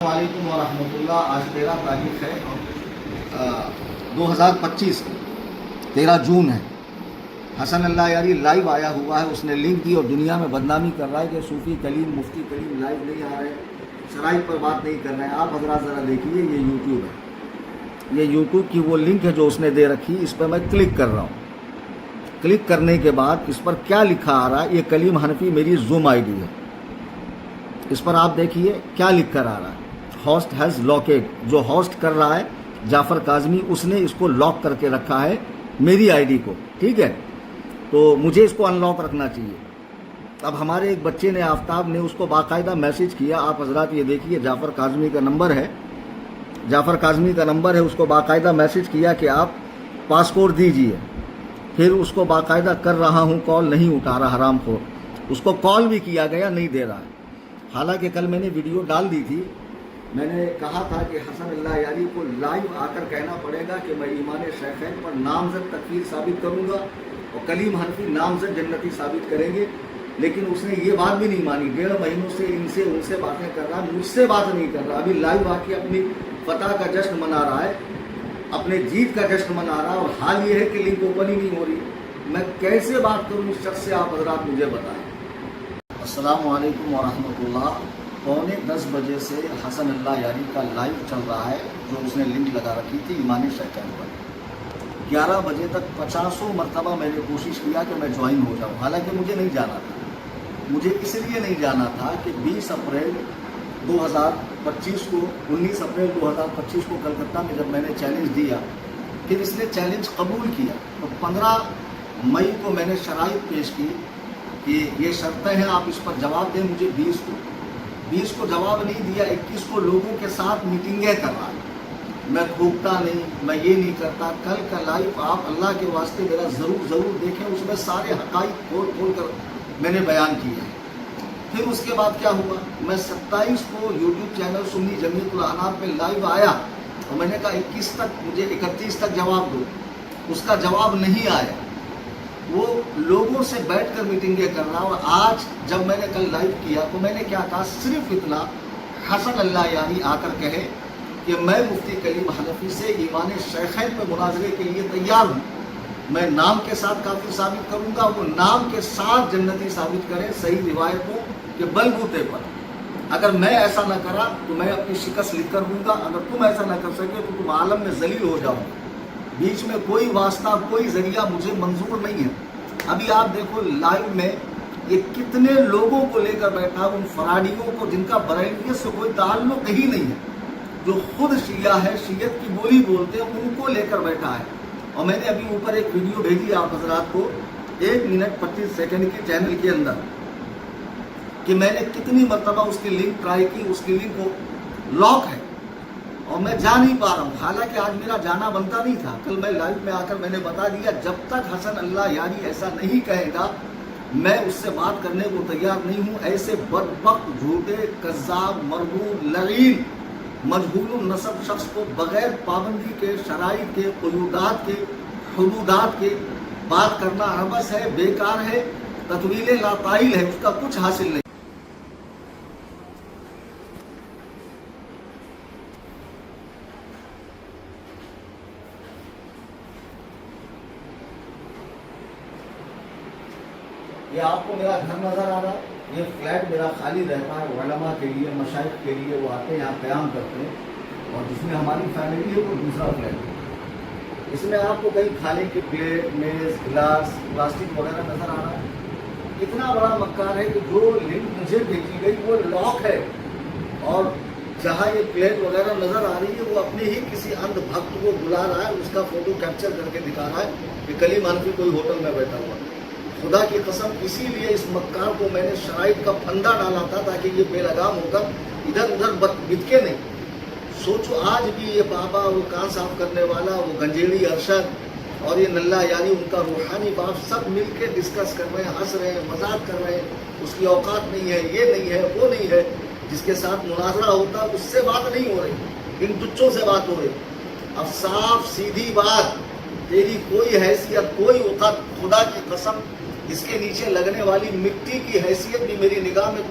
وعلیکم ورحمۃ اللہ. آج 13 تاریخ ہے 2025 13 جون ہے. حسن اللہ یاری لائیو آیا ہوا ہے. اس نے لنک دی اور دنیا میں بدنامی کر رہا ہے کہ صوفی کلیم مفتی کلیم لائیو نہیں آ رہے, شرائط پر بات نہیں کر رہے ہیں. آپ حضرات ذرا دیکھیے, یہ یوٹیوب ہے, یہ یوٹیوب کی وہ لنک ہے جو اس نے دے رکھی. اس پہ میں کلک کر رہا ہوں. کلک کرنے کے بعد اس پر کیا لکھا آ رہا ہے, یہ کلیم حنفی میری زوم آئی ڈی ہے. اس پر آپ دیکھیے کیا لکھ کر آ رہا ہے, ہوسٹ ہیز لاکڈ. جو ہوسٹ کر رہا ہے جعفر کاظمی, اس نے اس کو لاک کر کے رکھا ہے میری آئی ڈی کو. ٹھیک ہے, تو مجھے اس کو ان لاک رکھنا چاہیے. اب ہمارے ایک بچے نے, آفتاب نے, اس کو باقاعدہ میسج کیا. آپ حضرات یہ دیکھیے, جعفر کاظمی کا نمبر ہے, جعفر کاظمی کا نمبر ہے. اس کو باقاعدہ میسج کیا کہ آپ پاسپورٹ دیجئے. پھر اس کو باقاعدہ کر رہا ہوں, کال نہیں اٹھا رہا حرام خور. اس کو کال بھی کیا گیا, نہیں دے رہا ہے. حالانکہ کل میں نے ویڈیو ڈال دی تھی. میں نے کہا تھا کہ حسن اللہ یاری کو لائیو آ کر کہنا پڑے گا کہ میں ایمان شیخین پر نامزد تکفیر ثابت کروں گا اور کلیم حنفی نامزد جنتی ثابت کریں گے. لیکن اس نے یہ بات بھی نہیں مانی. 1.5 مہینوں سے ان سے باتیں کر رہا, مجھ سے بات نہیں کر رہا. ابھی لائیو آ کے اپنی فتح کا جشن منا رہا ہے, اپنے جیت کا جشن منا رہا ہے, اور حال یہ ہے کہ لنک اوپن ہی نہیں ہو رہی. میں کیسے بات کروں اس شخص سے, آپ حضرات مجھے بتائیں. السلام علیکم ورحمۃ اللہ. 9:45 بجے سے حسن اللہ یاری کا لائیو چل رہا ہے, جو اس نے لنک لگا رکھی تھی ایمان شیخین پر. 11 بجے تک 50 مرتبہ میں نے کوشش کیا کہ میں جوائن ہو جاؤں. حالانکہ مجھے نہیں جانا تھا. مجھے اس لیے نہیں جانا تھا کہ 20 اپریل 2025 کو 19 اپریل 2025 کو کلکتہ میں جب میں نے چیلنج دیا, پھر اس نے چیلنج قبول کیا, تو 15 مئی کو میں نے شرائط پیش کی کہ یہ شرطیں ہیں, آپ اس پر جواب دیں مجھے. 20 کو جواب نہیں دیا. 21 کو لوگوں کے ساتھ میٹنگیں کر رہا. میں تھوکتا نہیں, میں یہ نہیں کرتا. کل کا لائیو آپ اللہ کے واسطے میرا ضرور دیکھیں, اس میں سارے حقائق کھول کر میں نے بیان کیے ہیں. پھر اس کے بعد کیا ہوا, میں 27 کو یوٹیوب چینل سنی جمیعت الانار پہ لائیو آیا, اور میں نے کہا 21 تک مجھے 31 تک جواب دو. اس کا جواب نہیں آیا. وہ لوگوں سے بیٹھ کر میٹنگیں کر رہا. اور آج جب میں نے کل لائیو کیا تو میں نے کیا کہا, صرف اتنا, حسن اللہ یاری آ کر کہے کہ میں مفتی کلیم حنفی سے ایمان شیخین پہ مناظرے کے لیے تیار ہوں. میں نام کے ساتھ کافر ثابت کروں گا, وہ نام کے ساتھ جنتی ثابت کریں صحیح روایتوں کے بلبوتے پر. اگر میں ایسا نہ کرا تو میں اپنی شکست لکھ کر دوں گا. اگر تم ایسا نہ کر سکے تو تم عالم میں ذلیل ہو جاؤ. بیچ میں کوئی واسطہ, کوئی ذریعہ مجھے منظور نہیں ہے. ابھی آپ دیکھو لائیو میں یہ کتنے لوگوں کو لے کر بیٹھا, ان فراڈیوں کو جن کا بریلویت سے کوئی تعلق ہی نہیں ہے, جو خود شیعہ ہے, شیعت کی بولی بولتے ہیں, ان کو لے کر بیٹھا ہے. اور میں نے ابھی اوپر ایک ویڈیو بھیجی آپ حضرات کو 1 منٹ 25 سیکنڈ کی چینل کے اندر, کہ میں نے کتنی مرتبہ اس کی لنک ٹرائی کی. اس کی لنک کو لاک ہے اور میں جا نہیں پا رہا ہوں. حالانکہ آج میرا جانا بنتا نہیں تھا. کل میں لائیو میں آ کر میں نے بتا دیا, جب تک حسن اللہ یاری ایسا نہیں کہے گا میں اس سے بات کرنے کو تیار نہیں ہوں. ایسے بدبخت, جھوٹے, کذاب, مرغوب, لعین, مجہول النسب شخص کو بغیر پابندی کے, شرائط کے, قیودات کے, حدودات کے بات کرنا عبث ہے, بیکار ہے, تطویل لاطائل ہے, اس کا کچھ حاصل نہیں. یہ آپ کو میرا گھر نظر آ رہا ہے. یہ فلیٹ میرا خالی رہتا ہے علماء کے لیے, مشائخ کے لیے. وہ آتے ہیں یہاں قیام کرتے ہیں, اور جس میں ہماری فیملی ہے وہ دوسرا فلیٹ ہے. اس میں آپ کو کہیں کھانے کی پلیٹ, میز, گلاس, پلاسٹک وغیرہ نظر آ رہا ہے. اتنا بڑا مکار ہے کہ جو لنک مجھے بھیجی گئی وہ لاک ہے, اور جہاں یہ پلیٹ وغیرہ نظر آ رہی ہے وہ اپنے ہی کسی اندھ بھکت کو بلا رہا ہے, اس کا فوٹو کیپچر کر کے دکھا رہا ہے کہ کلیم حنفی کوئی ہوٹل میں بیٹھا ہوا. خدا کی قسم اسی لیے اس مکار کو میں نے شرائط کا پھندا ڈالا تھا, تاکہ یہ بے لگام ہو کر ادھر ادھر بتکے نہیں. سوچو آج بھی یہ بابا, وہ کان صاف کرنے والا, وہ گنجیڑی ارشد اور یہ نلہ یاری, ان کا روحانی باپ, سب مل کے ڈسکس کر رہے ہیں, ہنس رہے ہیں, مذاق کر رہے ہیں. اس کی اوقات نہیں ہے, یہ نہیں ہے, وہ نہیں ہے. جس کے ساتھ مناظرہ ہوتا اس سے بات نہیں ہو رہی, ان تچوں سے بات ہو رہی. اب صاف سیدھی بات, تیری کوئی حیثیت, کوئی اوقات, خدا کی قسم اس کے نیچے لگنے والی مٹی کی حیثیت بھی میری نگاہ میں